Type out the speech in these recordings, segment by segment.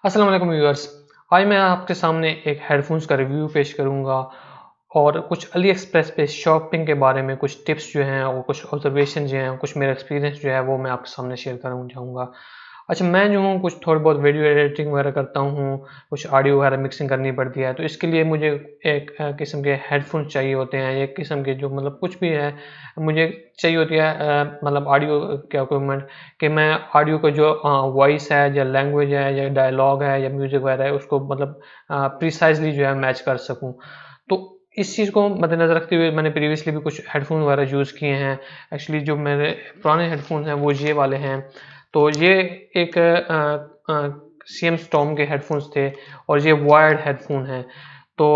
अस्सलाम वालेकुम व्यूअर्स। आज मैं आपके सामने एक हेडफोन्स का रिव्यू पेश करूंगा और कुछ अली एक्सप्रेस पे शॉपिंग के बारे में कुछ टिप्स जो हैं और कुछ ऑब्जर्वेशन जो हैं, कुछ मेरा एक्सपीरियंस जो है वो मैं आपके सामने शेयर करना चाहूँगा। अच्छा, मैं जो हूँ कुछ थोड़ी बहुत वीडियो एडिटिंग वगैरह करता हूँ, कुछ ऑडियो वगैरह मिक्सिंग करनी पड़ती है, तो इसके लिए मुझे एक किस्म के हेडफोन्स चाहिए होते हैं, एक किस्म के जो मतलब कुछ भी है मुझे चाहिए होती है, मतलब ऑडियो के इक्विपमेंट कि मैं ऑडियो का जो वॉइस है या लैंग्वेज है या डायलॉग है या म्यूज़िक वगैरह है उसको मतलब प्रिसाइज़ली जो है मैच कर सकूँ। तो इस चीज़ को मद्देनज़र रखते हुए मैंने प्रीवियसली भी कुछ हेडफ़ोन वगैरह यूज़ किए हैं। एक्चुअली जो मेरे पुराने हेडफ़ोन हैं वो ये वाले हैं। तो ये एक सीएम स्टॉर्म के हेडफ़ोन्स थे और ये वायर्ड हेडफ़ोन हैं। तो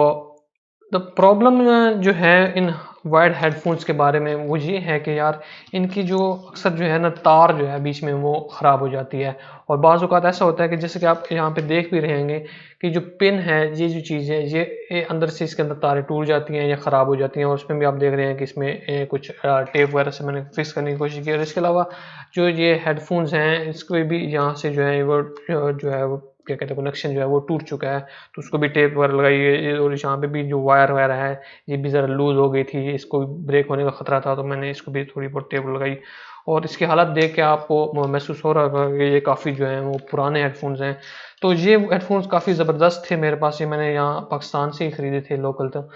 द प्रॉब्लम जो है इन वायर्ड हेडफोन्स के बारे में वो ये है कि यार इनकी जो अक्सर जो है ना तार जो है बीच में वो ख़राब हो जाती है। और बाज़ औक़ात ऐसा होता है कि जैसे कि आप यहाँ पे देख भी रहे होंगे कि जो पिन है, ये जो चीज़ है ये अंदर से इसके अंदर तारें टूट जाती हैं या ख़राब हो जाती हैं और उसमें भी आप देख रहे हैं कि इसमें कुछ टेप वगैरह से मैंने फिक्स करने की कोशिश की। और इसके अलावा जो ये हेडफोन्स हैं इसको भी यहाँ से जो है वो जो है वो क्या कहते हैं कनेक्शन जो है वो टूट चुका है। तो उसको भी टेप वगैरह लगाई है और यहाँ पे भी जो वायर वगैरह है ये भी ज़रा लूज़ हो गई थी, इसको भी ब्रेक होने का ख़तरा था, तो मैंने इसको भी थोड़ी बहुत टेप लगाई। और इसकी हालत देख के आपको महसूस हो रहा होगा कि ये काफ़ी जो है वो पुराने हेडफोन्स हैं। तो ये हेडफोन्स काफ़ी ज़बरदस्त थे मेरे पास, ये मैंने यहाँ पाकिस्तान से ही ख़रीदे थे लोकल तो।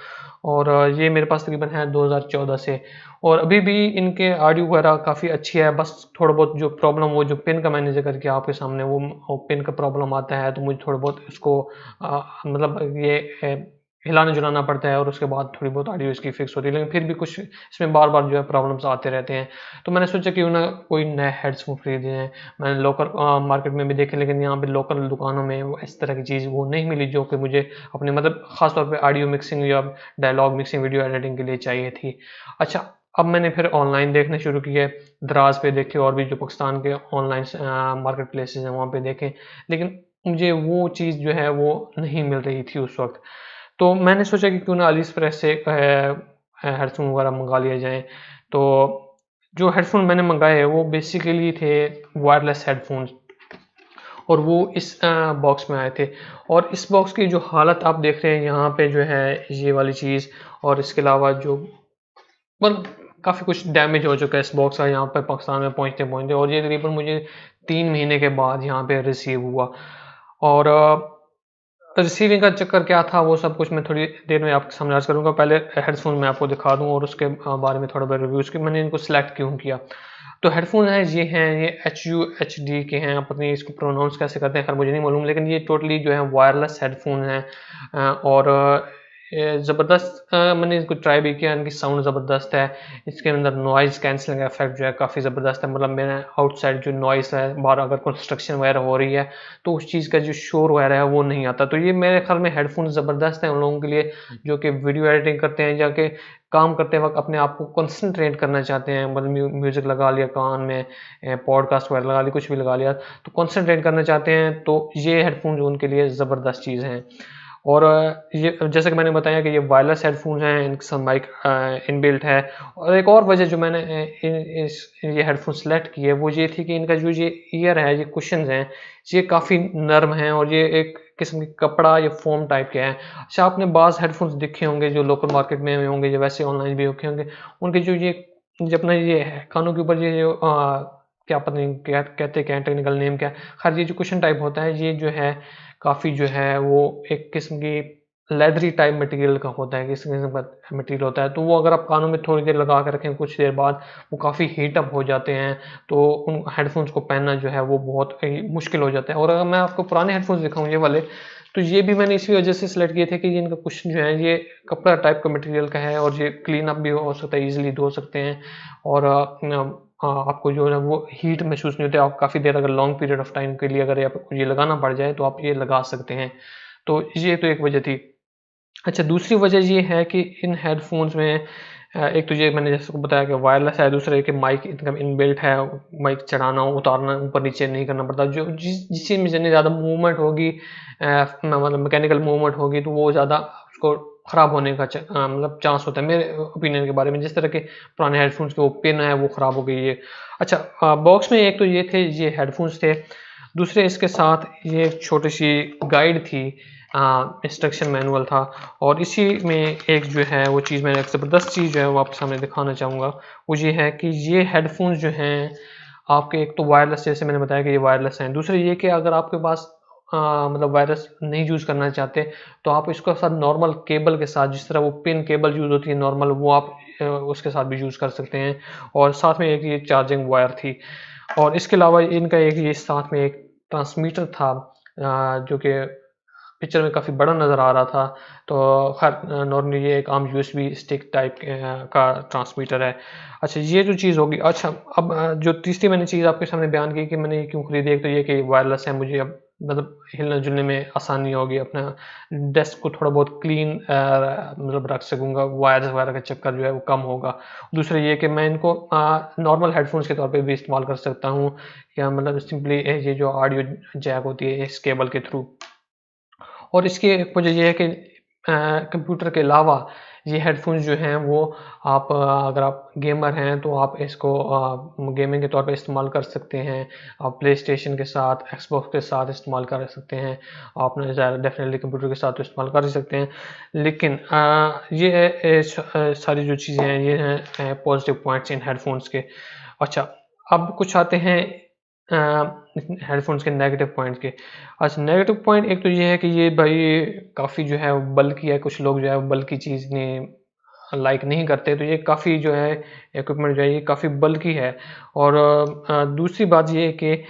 और ये मेरे पास तकरीबन है 2014 से और अभी भी इनके ऑडियो वगैरह काफ़ी अच्छी है। बस थोड़ा बहुत जो प्रॉब्लम वो जो पिन का मैंने ज़िक्र किया आपके सामने वो पिन का प्रॉब्लम आता है, तो मुझे थोड़ा बहुत इसको मतलब ये हिलाना-जुलाना पड़ता है और उसके बाद थोड़ी बहुत ऑडियो इसकी फिक्स होती है। लेकिन फिर भी कुछ इसमें बार-बार जो है प्रॉब्लम्स आते रहते हैं। तो मैंने सोचा क्यों ना कोई नए हेडफ़ोन खरीदे हैं। मैंने लोकल मार्केट में भी देखे, लेकिन यहाँ पे लोकल दुकानों में वो इस तरह की चीज़ वो नहीं मिली जो कि मुझे अपने मतलब ख़ास तौर पे ऑडियो मिक्सिंग या डायलॉग मिक्सिंग, वीडियो एडिटिंग के लिए चाहिए थी। अच्छा, अब मैंने फिर ऑनलाइन देखने शुरू किए, दराज़ पे देखे और भी जो पाकिस्तान के ऑनलाइन मार्केट प्लेसेस हैं वहाँ पे देखे, लेकिन मुझे वो चीज़ जो है वो नहीं मिल रही थी उस वक़्त। तो मैंने सोचा कि क्यों ना अली एक्सप्रेस से हेडफ़ोन वगैरह मँगा लिया जाए। तो जो हेडफ़ोन मैंने मँगाए वो बेसिकली थे वायरलेस हेडफ़ोन्स और वो इस बॉक्स में आए थे। और इस बॉक्स की जो हालत आप देख रहे हैं यहाँ पे जो है ये वाली चीज़, और इसके अलावा जो मतलब काफ़ी कुछ डैमेज हो चुका है इस बॉक्स का यहाँ पे पाकिस्तान में पहुँचते-पहुँचते, और ये तकरीबन मुझे 3 महीने के बाद यहाँ पे रिसीव हुआ। और रिसीविंग का चक्कर क्या था वो सब कुछ मैं थोड़ी देर में आपके सामने अर्ज़ करूँगा। पहले हेडफ़ोन मैं आपको दिखा दूँ और उसके बारे में थोड़ा बहुत रिव्यूज़ कि मैंने इनको सेलेक्ट क्यों किया। तो हेडफ़ोन ये HUHD के हैं, पता नहीं इसको प्रोनाउंस कैसे करते हैं, खैर मुझे नहीं मालूम, लेकिन ये टोटली जो है वायरलेस हेडफ़ोन हैं। और ज़बरदस्त मैंने इसको ट्राई भी किया, इनकी साउंड ज़बरदस्त है। इसके अंदर नॉइज़ कैंसलिंग इफ़ेक्ट जो है काफ़ी ज़बरदस्त है, मतलब मैंने आउटसाइड जो नॉइज़ है, बाहर अगर कंस्ट्रक्शन वगैरह हो रही है, तो उस चीज़ का जो शोर वगैरह है वो नहीं आता। तो ये मेरे ख़्याल में हेडफ़ोन ज़बरदस्त है उन लोगों के लिए जो कि वीडियो एडिटिंग करते हैं, या कि काम करते वक़्त अपने आप को कंसंट्रेट करना चाहते हैं, मतलब म्यूज़िक लगा लिया कान में, पॉडकास्ट वगैरह लगा लिया, कुछ भी लगा लिया, तो कंसंट्रेट करना चाहते हैं, तो ये हेडफ़ोन उनके लिए ज़बरदस्त चीज़ हैं। और ये जैसा कि मैंने बताया कि ये वायरलेस हेडफ़ोन्स हैं, इनके साथ माइक इनबिल्ट है। और एक और वजह जो मैंने ये हेडफ़ोन सेलेक्ट किए वो ये थी कि इनका जो ये ईयर है, ये कुशन्स हैं, ये काफ़ी नर्म हैं और ये एक किस्म की कपड़ा या फ़ोम टाइप के हैं। अच्छा, आपने बाज़ हेडफ़ोन्स देखे होंगे जो लोकल मार्केट में होंगे या वैसे ऑनलाइन भी रखे होंगे, उनके जो अपना ये है कानों के ऊपर ये जो क्या पता नहीं क्या कहते क्या है, टेक्निकल नेम क्या है? ख़ैर ये जो कुशन टाइप होता है, ये जो है काफ़ी जो है वो एक किस्म की लेदरी टाइप मटेरियल का होता है, किसी किस्म का मटेरियल होता है, तो वो अगर आप कानों में थोड़ी देर लगा के रखें, कुछ देर बाद वो काफ़ी हीट अप हो जाते हैं, तो उन हेडफ़ोन्स को पहनना जो है वो बहुत ही मुश्किल हो जाता है। और अगर मैं आपको पुराने हेडफ़ोन्स दिखाऊँ ये वाले, तो ये भी मैंने इसी वजह से सिलेक्ट किए थे कि ये इनका कुशन जो है ये कपड़ा टाइप का मटेरियल का है और ये क्लीन अप भी हो सकता है, ईज़िली धो सकते हैं। और आपको जो है वो हीट महसूस नहीं होती। आप काफ़ी देर अगर लॉन्ग पीरियड ऑफ टाइम के लिए अगर आपको ये लगाना पड़ जाए तो आप ये लगा सकते हैं। तो ये तो एक वजह थी। अच्छा, दूसरी वजह ये है कि इन हेडफ़ोन्स में एक तो ये मैंने जैसे को बताया कि वायरलेस है, दूसरा है कि माइक इनका इनबिल्ट है, माइक चढ़ाना, उतारना, ऊपर-नीचे नहीं करना पड़ता। जो जिस चीज़ में जितनी ज़्यादा मूवमेंट होगी, मतलब मैकेनिकल मूवमेंट होगी, तो वो ज़्यादा उसको ख़राब होने का मतलब चांस होता है मेरे ओपिनियन के बारे में। जिस तरह के पुराने हेडफ़ोन्स के वो पिन है वो ख़राब हो गई है। अच्छा, बॉक्स में एक तो ये थे, ये हेडफ़ोन्स थे। दूसरे इसके साथ ये एक छोटी सी गाइड थी, इंस्ट्रक्शन मैनुअल था, और इसी में एक जो है वो चीज़, मैंने एक ज़बरदस्त चीज़ जो है वो आपके सामने दिखाना चाहूँगा। वो ये है कि ये हेडफोन्स जो हैं आपके, एक तो वायरलेस, जैसे मैंने बताया कि ये वायरलेस हैं। दूसरे ये कि अगर आपके पास मतलब वायरलेस नहीं यूज़ करना चाहते तो आप इसको साथ नॉर्मल केबल के साथ, जिस तरह वो पिन केबल यूज़ होती है नॉर्मल, वो आप उसके साथ भी यूज़ कर सकते हैं। और साथ में एक ये चार्जिंग वायर थी, और इसके अलावा इनका एक ये साथ में एक ट्रांसमीटर था, जो कि पिक्चर में काफ़ी बड़ा नज़र आ रहा था। तो खैर नॉर्मली ये एक आम यूएसबी स्टिक टाइप का ट्रांसमीटर है। अच्छा, ये जो चीज़ होगी। अच्छा, अब जो तीसरी मैंने चीज़ आपके सामने बयान की कि मैंने ये क्यों खरीदी, एक तो ये कि वायरलेस है, मुझे अब मतलब हिलने-जुलने में आसानी होगी, अपना डेस्क को थोड़ा बहुत क्लीन मतलब रख सकूँगा, वायर्स वगैरह का चक्कर जो है वो कम होगा। दूसरा ये कि मैं इनको नॉर्मल हेडफ़ोन्स के तौर पे भी इस्तेमाल कर सकता हूँ, या मतलब सिंपली ये जो ऑडियो जैक होती है इस केबल के थ्रू। और इसकी एक वजह ये है कि कंप्यूटर के अलावा ये हेडफ़ोन्स जो हैं वो आप अगर आप गेमर हैं तो आप इसको गेमिंग के तौर पे इस्तेमाल कर सकते हैं। आप प्लेस्टेशन के साथ, एक्सबॉक्स के साथ इस्तेमाल कर सकते हैं। आप ना ज़्यादा डेफ़िनेटली कंप्यूटर के साथ तो इस्तेमाल कर ही सकते हैं। लेकिन ये सारी जो चीज़ें हैं ये हैं पॉज़िटिव पॉइंट्स इन हेडफ़ोन्स के। अच्छा, अब कुछ आते हैं हेडफ़ोन्स के नेगेटिव पॉइंट्स के। अच्छा, नेगेटिव पॉइंट एक तो ये है कि ये भाई काफ़ी जो है बल्की है, कुछ लोग जो है बल्की चीज़ नहीं लाइक नहीं करते, तो ये काफ़ी जो है इक्विपमेंट जो है ये काफ़ी बल्की है। और दूसरी बात ये है कि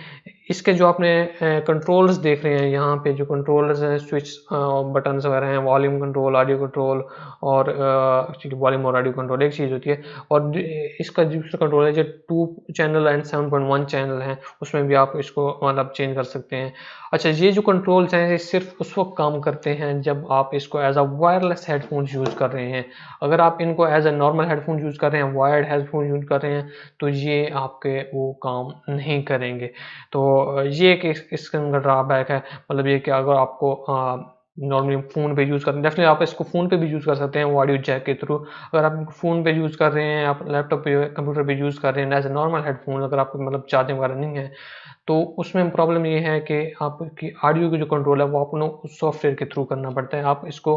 इसके जो आपने कंट्रोल्स देख रहे हैं, यहाँ पे जो कंट्रोलर्स हैं, स्विच बटन्स वगैरह हैं, वॉल्यूम कंट्रोल, ऑडियो कंट्रोल, और एक्चुअली वॉल्यूम और ऑडियो कंट्रोल एक चीज़ होती है। और इसका दूसरा कंट्रोल है जो 2 चैनल एंड 7.1 चैनल हैं, उसमें भी आप इसको मतलब चेंज कर सकते हैं। अच्छा, ये जो कंट्रोल्स हैं ये सिर्फ उस वक्त काम करते हैं जब आप इसको as a wireless headphones use कर रहे हैं। अगर आप इनको as a normal headphone use कर रहे हैं, वायर्ड हेडफोन यूज़ कर रहे हैं, तो ये आपके वो काम नहीं करेंगे। तो ये एक इसका ड्रॉबैक है। मतलब ये कि अगर आपको नॉर्मली फ़ोन पे यूज़ करना, डेफ़िनेटली आप इसको फ़ोन पे भी यूज़ कर सकते हैं ऑडियो जैक के थ्रू। अगर आप फ़ोन पे यूज़ कर रहे हैं, आप लैपटॉप पे, कंप्यूटर पे यूज़ कर रहे हैं एज़ अ नॉर्मल हेडफोन, अगर आपको मतलब चार्जिंग वगैरह नहीं है, तो उसमें प्रॉब्लम ये है कि आपकी ऑडियो की जो कंट्रोल है वो आपको सॉफ्टवेयर के थ्रू करना पड़ता है। आप इसको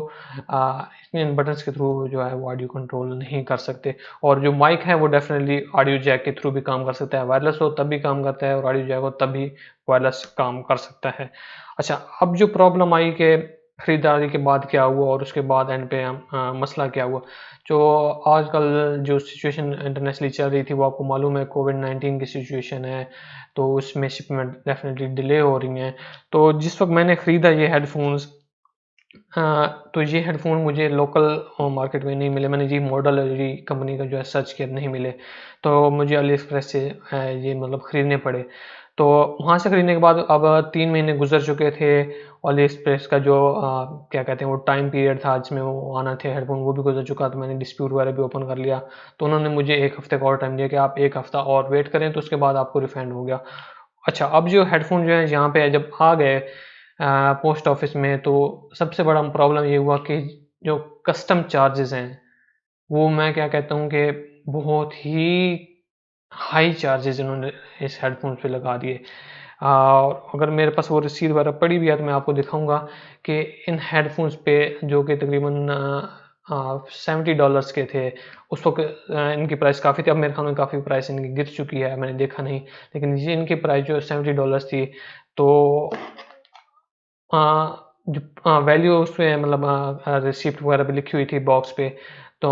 इन बटन्स के थ्रू जो है वो ऑडियो कंट्रोल नहीं कर सकते। और जो माइक है वो डेफ़िनेटली ऑडियो जैक के थ्रू भी काम कर सकता है। वायरलेस हो तब भी काम करता है, और ऑडियो जैक हो तब भी वायरलेस काम कर सकता है। अच्छा, अब जो प्रॉब्लम आई कि खरीदारी के बाद क्या हुआ और उसके बाद एंड पे मसला क्या हुआ। जो आजकल जो सिचुएशन इंटरनेशनली चल रही थी वो आपको मालूम है, कोविड-19 की सिचुएशन है, तो उसमें शिपमेंट डेफ़िनेटली डिले हो रही हैं। तो जिस वक़्त मैंने ख़रीदा ये हेडफ़ोन्स, तो ये हेडफ़ोन मुझे लोकल मार्केट में नहीं मिले। मैंने जी मॉडल जी कंपनी का जो है सर्च किया, नहीं मिले। तो मुझे अली एक्सप्रेस से ये मतलब ख़रीदने पड़े। तो वहाँ से ख़रीदने के बाद अब 3 महीने गुज़र चुके थे। अली एक्सप्रेस का जो क्या कहते हैं वो टाइम पीरियड था जिसमें वो आना थे हेडफ़ोन, वो भी गुज़र चुका। तो मैंने डिस्प्यूट वगैरह भी ओपन कर लिया। तो उन्होंने मुझे 1 हफ़्ते का और टाइम दिया कि आप 1 हफ़्ता और वेट करें, तो उसके बाद आपको रिफ़ंड हो गया। अच्छा, अब जो हेडफ़ोन जो है यहाँ पे जब आ गए पोस्ट ऑफ़िस में, तो सबसे बड़ा प्रॉब्लम ये हुआ कि जो कस्टम चार्जेज़ हैं, वो मैं क्या कहता हूँ कि बहुत ही हाई चार्जेज़ इन्होंने इस हेडफ़ोन पे लगा दिए। अगर मेरे पास वो रसीद वगैरह पड़ी भी है तो मैं आपको दिखाऊँगा कि इन हेडफ़ोन्स पे, जो कि तकरीबन $70 के थे, उस वक़्त इनकी प्राइस काफ़ी थी। अब मेरे ख़्याल में काफ़ी प्राइस इनकी गिर चुकी है, मैंने देखा नहीं। लेकिन ये इनकी प्राइस जो $70 थी, तो अ, जो वैल्यू उसपे मतलब रिसिप्ट वगैरह पे लिखी हुई थी बॉक्स पे, तो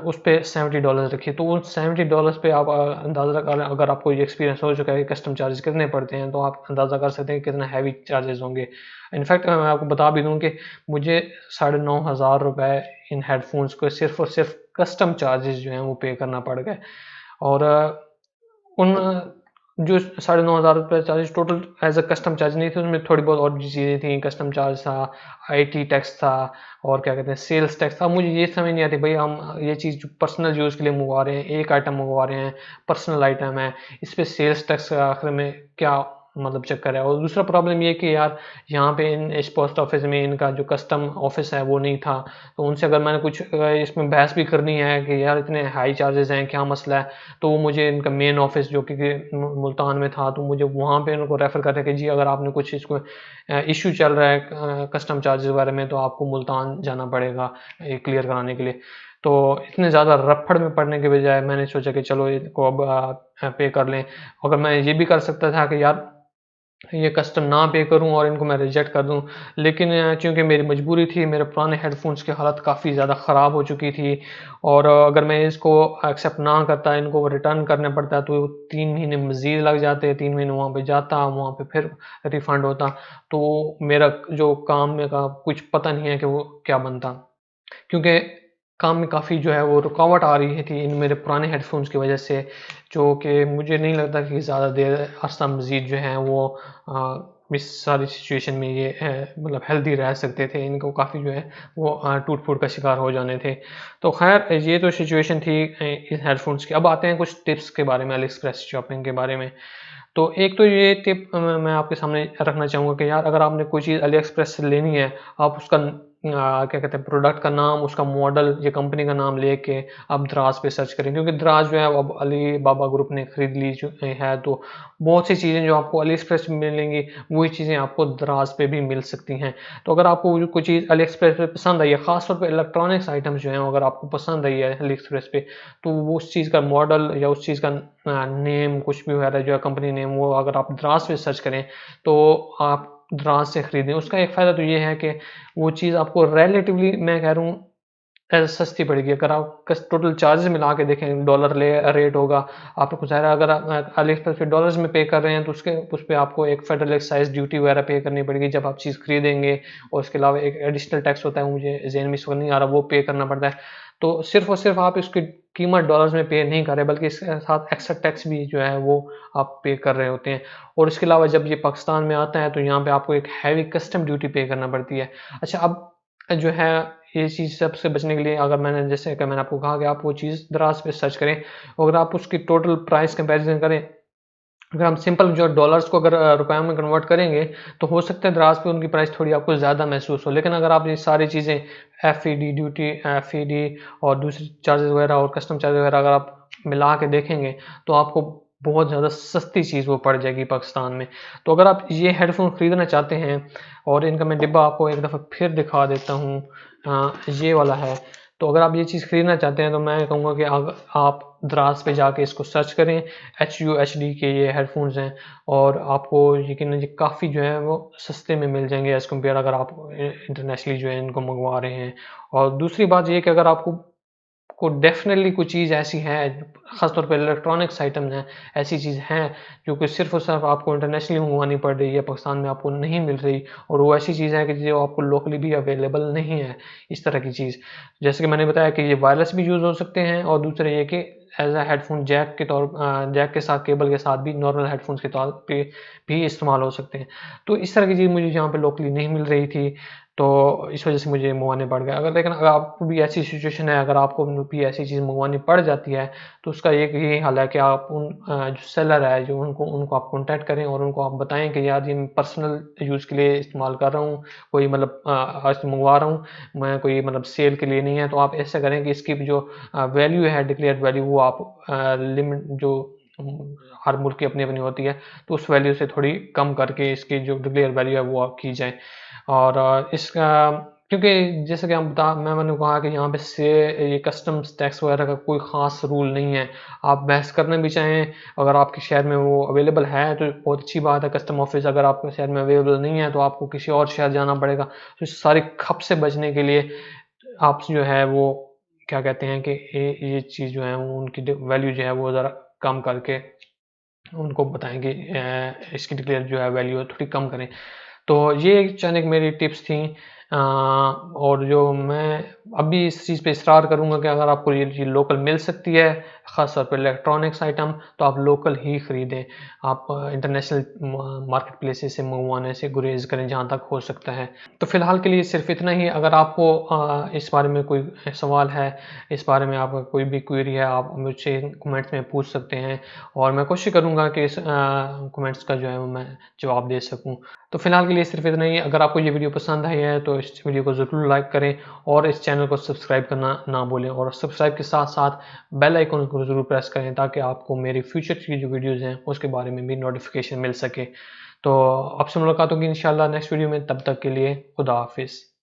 उस पे $70 लिखी। तो उन $70 पे आप अंदाज़ा लगा लें, अगर आपको ये एक्सपीरियंस हो चुका है कि कस्टम चार्जेस कितने पड़ते हैं, तो आप अंदाज़ा कर सकते हैं कि कितना हैवी चार्जेस होंगे। इनफैक्ट मैं आपको बता भी दूँ कि मुझे ₹9,500 इन हेडफ़ोन्स को सिर्फ़ और सिर्फ़ कस्टम चार्जेस जो हैं वो पे करना पड़ गए। और उन जो ₹9,500 charges total as a custom charge नहीं थे, उसमें थोड़ी बहुत और भी चीज़ें थी। कस्टम चार्ज था, आईटी टैक्स था, और क्या कहते हैं सेल्स टैक्स था। मुझे ये समझ नहीं आती भाई, हम ये चीज़ पर्सनल यूज़ के लिए मंगवा रहे हैं, एक आइटम मंगवा रहे हैं, पर्सनल आइटम है, इस पे सेल्स टैक्स आखिर में क्या मतलब चक्कर है। और दूसरा प्रॉब्लम ये कि यार यहाँ पे इस पोस्ट ऑफिस में इनका जो कस्टम ऑफिस है वो नहीं था, तो उनसे अगर मैंने कुछ इसमें बहस भी करनी है कि यार इतने हाई चार्जेस हैं, क्या मसला है, तो वो मुझे इनका मेन ऑफिस जो कि मुल्तान में था, तो मुझे वहाँ पे उनको रेफ़र कर रहे कि जी अगर आपने कुछ इसको इशू चल रहा है कस्टम चार्जेस वगैरह में, तो आपको मुल्तान जाना पड़ेगा ये क्लियर कराने के लिए। तो इतने ज़्यादा रफ़ड़ में पड़ने के बजाय मैंने सोचा कि चलो इनको अब पे कर लें। अगर मैं ये भी कर सकता था कि यार ये कस्टम ना पे करूँ और इनको मैं रिजेक्ट कर दूँ, लेकिन चूँकि मेरी मजबूरी थी, मेरे पुराने हेडफ़ोन्स की हालत काफ़ी ज़्यादा ख़राब हो चुकी थी, और अगर मैं इसको एक्सेप्ट ना करता, इनको रिटर्न करना पड़ता, तो 3 महीने मज़ीद लग जाते, 3 महीने वहाँ पे जाता, वहाँ पे फिर रिफ़ंड होता, तो मेरा जो काम में का कुछ पता नहीं है कि वो क्या बनता। क्योंकि काम में काफ़ी जो है वो रुकावट आ रही थी इन मेरे पुराने हेडफ़ोन्स की वजह से, जो कि मुझे नहीं लगता कि ज़्यादा देर अरसा मज़ीद जो है वो इस सारी सिचुएशन में ये मतलब हेल्दी रह सकते थे। इनको काफ़ी जो है वो टूट-फूट का शिकार हो जाने थे। तो ख़ैर ये तो सिचुएशन थी इन हेडफ़ोन्स की। अब आते हैं कुछ टिप्स के बारे में, अली एक्सप्रेस शॉपिंग के बारे में। तो एक तो ये टिप मैं आपके सामने रखना चाहूँगा कि यार अगर आपने कोई चीज़ अली एक्सप्रेस से लेनी है, आप उसका क्या कहते हैं प्रोडक्ट का नाम, उसका मॉडल या कंपनी का नाम लेके आप दराज पे सर्च करें, क्योंकि दराज जो है अब अली बाबा ग्रुप ने खरीद ली जो है, तो बहुत सी चीज़ें जो आपको अली एक्सप्रेस में मिलेंगी वही चीज़ें आपको दराज पे भी मिल सकती हैं। तो अगर आपको कोई चीज़ अली एक्सप्रेस पे पसंद आई है, ख़ासतौर पे इलेक्ट्रॉनिक्स आइटम्स जो हैं अगर आपको पसंद आई है अली एक्सप्रेस पे, तो वो उस चीज़ का मॉडल या उस चीज़ का नेम कुछ भी वगैरह जो है कंपनी नेम, वो अगर आप दराज पे सर्च करें तो आप दराज से खरीदें। उसका एक फ़ायदा तो ये है कि वो चीज़ आपको रिलेटिवली मैं कह रहा हूँ सस्ती पड़ेगी। अगर आप टोटल चार्जेस मिला के देखें, डॉलर ले रेट होगा, आपको ज़ाहिर है अगर आप अली एक्सप्रेस पे डॉलर्स में पे कर रहे हैं तो उसके उस पे आपको एक फेडरल एक्साइज़ ड्यूटी वगैरह पे करनी पड़ेगी जब आप चीज़ खरीदेंगे, और उसके अलावा एक एडिशनल टैक्स होता है, मुझे ज़हन में इस वक़्त नहीं आ रहा, वो पे करना पड़ता है। तो सिर्फ़ और सिर्फ़ आप इसकी कीमत डॉलर्स में पे नहीं कर रहे, बल्कि इसके साथ एक्स्ट्रा टैक्स भी जो है वो आप पे कर रहे होते हैं। और इसके अलावा जब ये पाकिस्तान में आता है तो यहाँ पे आपको एक हैवी कस्टम ड्यूटी पे करना पड़ती है। अच्छा, अब जो है ये चीज़ सबसे बचने के लिए, अगर मैंने जैसे कि मैंने आपको कहा कि आप वो चीज़ दराज पे सर्च करें, अगर आप उसकी टोटल प्राइस कंपैरिजन करें, अगर हम सिंपल जो डॉलर्स को अगर रुपयों में कन्वर्ट करेंगे, तो हो सकता है दराज पे उनकी प्राइस थोड़ी आपको ज़्यादा महसूस हो। लेकिन अगर आप ये सारी चीज़ें एफईडी ड्यूटी, एफईडी और दूसरी चार्जेस वगैरह और कस्टम चार्जेस वगैरह अगर आप मिला के देखेंगे, तो आपको बहुत ज़्यादा सस्ती चीज़ वो पड़ जाएगी पाकिस्तान में। तो अगर आप ये हेडफ़ोन ख़रीदना चाहते हैं, और इनका मैं डिब्बा आपको एक दफ़ा फिर दिखा देता हूँ, ये वाला है। तो अगर आप ये चीज़ खरीदना चाहते हैं तो मैं कहूँगा कि आप दराज पे जाके इसको सर्च करें। HUHD के ये हेडफ़ोन्स हैं, और आपको यकीनन ये काफ़ी जो है वो सस्ते में मिल जाएँगे एज़ कम्पेयर अगर आप इंटरनेशनली जो है इनको मंगवा रहे हैं। और दूसरी बात ये है कि अगर आपको डेफ़िनेटली कोई चीज़ ऐसी है, ख़ासतौर पे इलेक्ट्रॉनिक्स आइटम्स हैं, ऐसी चीज़ हैं जो कि सिर्फ़ और सिर्फ़ आपको इंटरनेशनली मंगवानी पड़ रही है, पाकिस्तान में आपको नहीं मिल रही, और वो ऐसी चीज़ है कि जो आपको लोकली भी अवेलेबल नहीं है, इस तरह की चीज़। जैसे कि मैंने बताया कि ये वायरलेस भी यूज़ हो सकते हैं, और दूसरा ये कि एज़ अ हेडफ़ोन जैक के साथ, केबल के साथ भी नॉर्मल हेडफ़ोन्स के तौर पे भी इस्तेमाल हो सकते हैं। तो इस तरह की चीज़ मुझे यहाँ पे लोकली नहीं मिल रही थी, तो इस वजह से मुझे मंगवाने पड़ गए। लेकिन अगर आपको भी ऐसी सिचुएशन है, अगर आपको भी ऐसी चीज़ मंगवानी पड़ जाती है, तो उसका एक यही हल है कि आप उन जो सेलर है, जो उनको उनको आप कॉन्टैक्ट करें और उनको आप बताएँ कि यार ये मैं पर्सनल यूज़ के लिए इस्तेमाल कर रहा हूँ, कोई मतलब आज मंगवा रहा हूँ, मैं कोई मतलब सेल के लिए नहीं है। तो आप ऐसा करें कि इसकी जो वैल्यू है, डिक्लेयर्ड वैल्यू, वो आप लिमिट जो हर मुल्क की अपनी-अपनी होती है, तो उस वैल्यू से थोड़ी कम करके इसकी जो डिक्लेयर वैल्यू है वो आप की जाए। और इसका, क्योंकि जैसे कि मैंने कहा कि यहाँ पे से ये कस्टम्स टैक्स वगैरह का कोई ख़ास रूल नहीं है। आप बहस करना भी चाहें, अगर आपके शहर में वो अवेलेबल है तो बहुत अच्छी बात है। कस्टम ऑफ़िस अगर आपके शहर में अवेलेबल नहीं है तो आपको किसी और शहर जाना पड़ेगा। तो इस सारी खप से बचने के लिए आप जो है वो क्या कहते हैं कि ये चीज़ जो है वो उनकी वैल्यू जो है वो ज़रा कम करके उनको बताएँ कि इसकी डिक्लेयर जो है वैल्यू है थोड़ी कम करें। तो ये चंद एक मेरी टिप्स थी। और जो मैं अभी इस चीज़ पे इसरार करूँगा कि अगर आपको ये चीज़ लोकल मिल सकती है, ख़ास तौर पे इलेक्ट्रॉनिक्स आइटम, तो आप लोकल ही ख़रीदें। आप इंटरनेशनल मार्केट प्लेसेस से मंगवाने से गुरेज़ करें जहाँ तक हो सकता है। तो फ़िलहाल के लिए सिर्फ इतना ही। अगर आपको इस बारे में कोई सवाल है, इस बारे में आपका कोई भी क्वेरी है, आप मुझसे कमेंट्स में पूछ सकते हैं और मैं कोशिश करूँगा कि इस कमेंट्स का जो है वो मैं जवाब दे सकूँ। तो फ़िलहाल के लिए सिर्फ इतना ही। अगर आपको ये वीडियो पसंद आई है तो इस वीडियो को ज़रूर लाइक करें और इस चैनल को सब्सक्राइब करना ना भूलें, और सब्सक्राइब के साथ साथ बेल आइकन को ज़रूर प्रेस करें ताकि आपको मेरी फ्यूचर की जो वीडियोज़ हैं उसके बारे में भी नोटिफिकेशन मिल सके। तो आपसे मुलाकात होगी इंशाल्लाह नेक्स्ट वीडियो में। तब तक के लिए खुदा हाफिज़।